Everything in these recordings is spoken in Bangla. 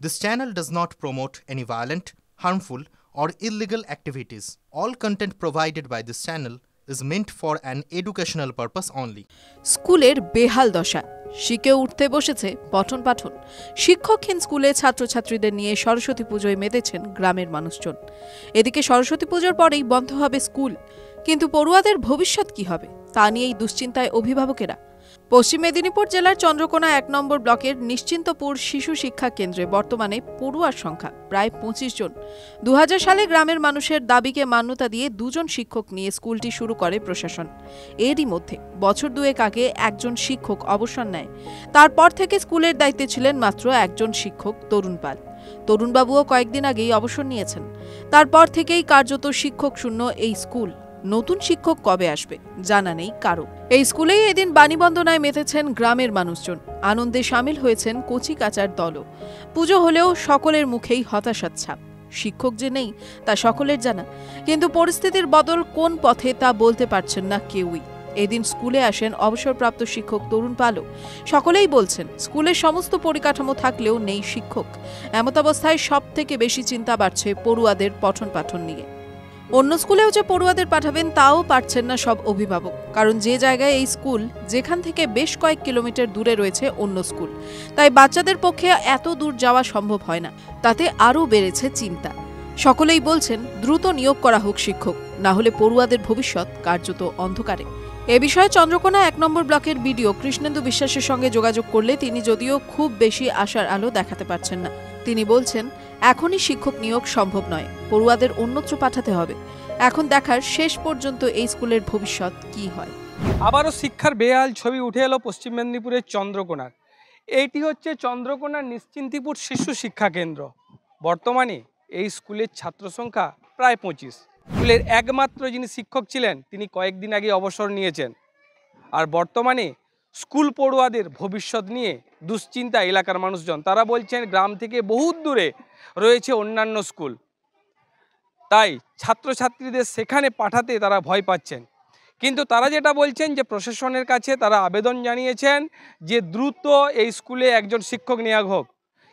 This channel does not promote any violent, harmful, or illegal activities. All content provided by this channel is meant for an educational purpose only. স্কুলের বেহাল দশা, শিখে উঠতে বসেছে পঠন পাঠন। শিক্ষকহীন স্কুলে ছাত্রছাত্রীদের নিয়ে সরস্বতী পুজোয় মেতেছেন গ্রামের মানুষজন। এদিকে সরস্বতী পুজোর পরেই বন্ধ হবে স্কুল, কিন্তু পড়ুয়াদের ভবিষ্যৎ কি হবে তা নিয়েই দুশ্চিন্তায় অভিভাবকেরা। পশ্চিম মেদিনীপুর জেলার চন্দ্রকোনা ১ নম্বর ব্লকের নিশ্চিন্তপুর শিশু শিক্ষা কেন্দ্রে বর্তমানে পড়ুয়ার সংখ্যা প্রায় ২৫ জন। ২০০০ সালে গ্রামের মানুষের দাবিকে মান্যতা দিয়ে ২ জন শিক্ষক নিয়ে স্কুলটি শুরু করে প্রশাসন। এরই মধ্যে বছর দুয়েক আগে একজন শিক্ষক অবসর নেয়। তারপর থেকে স্কুলের দায়িত্বে ছিলেন মাত্র একজন শিক্ষক, তরুণ পাল। তরুণবাবুও কয়েকদিন আগেই অবসর নিয়েছেন। তারপর থেকেই কার্যত শিক্ষক শূন্য এই স্কুল। নতুন শিক্ষক কবে আসবে জানা নেই কারো। এই স্কুলেই এদিন বাণীবন্দনায় মেতেছেন গ্রামের মানুষজন। আনন্দে সামিল হয়েছেন কচি কাচার দলও। পুজো হলেও সকলের মুখেই হতাশার ছাপ। শিক্ষক যে নেই তা সকলের জানা, কিন্তু পরিস্থিতির বদল কোন পথে তা বলতে পারছেন না কেউই। এদিন স্কুলে আসেন অবসরপ্রাপ্ত শিক্ষক তরুণ পালও। সকলেই বলছেন স্কুলের সমস্ত পরিকাঠামো থাকলেও নেই শিক্ষক। এমতাবস্থায় সব থেকে বেশি চিন্তা বাড়ছে পড়ুয়াদের পঠন পাঠন নিয়ে। অন্য স্কুলেও যে পড়ুয়াদের পাঠাবেন তাও পারছেন না সব অভিভাবক, কারণ যে জায়গায় এই স্কুল, যেখান থেকে বেশ কয়েক কিলোমিটার দূরে রয়েছে অন্য স্কুল, তাই বাচ্চাদের পক্ষে এত দূর যাওয়া সম্ভব হয় না। তাতে আরও বেড়েছে চিন্তা। সকলেই বলছেন দ্রুত নিয়োগ করা হোক শিক্ষক, না হলে পড়ুয়াদের ভবিষ্যৎ কার্যত অন্ধকারে। এ বিষয়ে চন্দ্রকোনা ১ নম্বর ব্লকের বিডিও কৃষ্ণেন্দু বিশ্বাসের সঙ্গে যোগাযোগ করলে তিনি যদিও খুব বেশি আশার আলো দেখাতে পারছেন না। তিনি বলছেন এখনই শিক্ষক নিয়োগ সম্ভব নয়, পড়ুয়াদের অন্যত্র পাঠাতে হবে। এখন দেখার শেষ পর্যন্ত এই স্কুলের ভবিষ্যৎ কি হয়। আবারও শিক্ষার বেহাল ছবি উঠে এলো পশ্চিম মেদিনীপুরের চন্দ্রকোনার। এইটি হচ্ছে চন্দ্রকোনার নিশ্চিন্তিপুর শিশু শিক্ষা কেন্দ্র। বর্তমানে এই স্কুলের ছাত্র সংখ্যা প্রায় ২৫। স্কুলের একমাত্র যিনি শিক্ষক ছিলেন তিনি কয়েকদিন আগে অবসর নিয়েছেন। আর বর্তমানে স্কুল পড়ুয়াদের ভবিষ্যৎ নিয়ে দুশ্চিন্তা এলাকার মানুষজন। তারা বলছেন গ্রাম থেকে বহুত দূরে রয়েছে অন্যান্য স্কুল, তাই ছাত্রছাত্রীদের সেখানে পাঠাতে তারা ভয় পাচ্ছেন। কিন্তু তারা যেটা বলছেন যে প্রশাসনের কাছে তারা আবেদন জানিয়েছেন যে দ্রুত এই স্কুলে একজন শিক্ষক নিয়োগ হোক,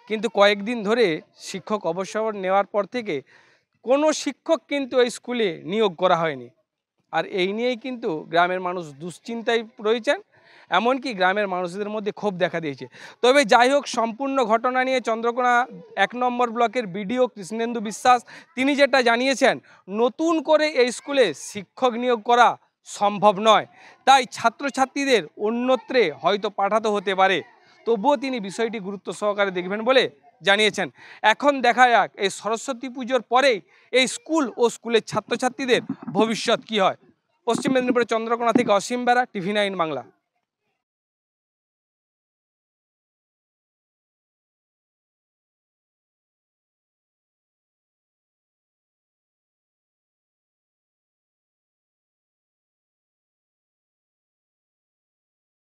কিন্তু কয়েকদিন ধরে শিক্ষক অবসর নেওয়ার পর থেকে কোনো শিক্ষক কিন্তু এই স্কুলে নিয়োগ করা হয়নি। আর এই নিয়েই কিন্তু গ্রামের মানুষ দুশ্চিন্তায় রয়েছেন, এমনকি গ্রামের মানুষদের মধ্যে ক্ষোভ দেখা দিয়েছে। তবে যাই হোক, সম্পূর্ণ ঘটনা নিয়ে চন্দ্রকোনা ১ নম্বর ব্লকের বিডিও কৃষ্ণেন্দু বিশ্বাস তিনি যেটা জানিয়েছেন, নতুন করে এই স্কুলে শিক্ষক নিয়োগ করা সম্ভব নয়, তাই ছাত্রছাত্রীদের অন্যত্রে হয়তো পাঠাতে হতে পারে। তবুও তিনি বিষয়টি গুরুত্ব সহকারে দেখবেন বলে জানিয়েছেন। এখন দেখা যাক এই সরস্বতী পুজোর পরেই এই স্কুল ও স্কুলের ছাত্রছাত্রীদের ভবিষ্যৎ কী হয়। পশ্চিম মেদিনীপুরের চন্দ্রকোনা থেকে অসীম বেরা, TV9 বাংলা।